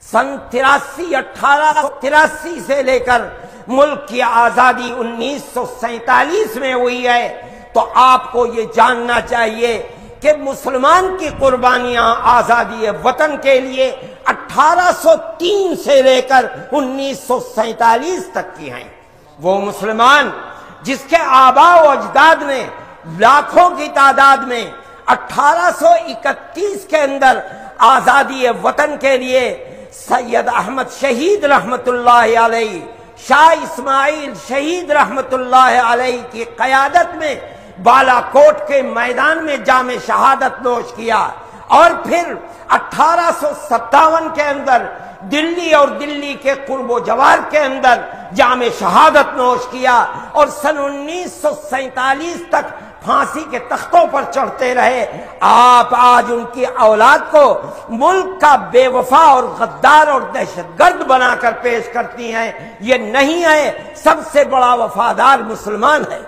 سن 1883 سے لے کر ملک کی آزادی 1947 میں ہوئی ہے، تو آپ کو یہ جاننا چاہیے کہ مسلمان کی قربانیاں آزادی وطن کے لیے 1803 سے لے کر 1947 تک کی ہیں۔ وہ مسلمان جس کے آباء و اجداد نے لاکھوں کی تعداد میں 1831 کے اندر آزادی وطن کے لیے سید احمد شہید رحمت اللہ علیہ، شاہ اسماعیل شہید رحمت اللہ علیہ کی قیادت میں بالا کوٹ کے میدان میں جام شہادت نوش کیا، اور پھر 1857 کے اندر دلی اور دلی کے قرب و جوار کے اندر جام شہادت نوش کیا، اور سن 1947 تک پھانسی کے تختوں پر چڑھتے رہے۔ آپ آج ان کی اولاد کو ملک کا بے وفا اور غدار اور دہشت گرد بنا کر پیش کرتی ہیں۔ یہ نہیں ہے، سب سے بڑا وفادار مسلمان ہے۔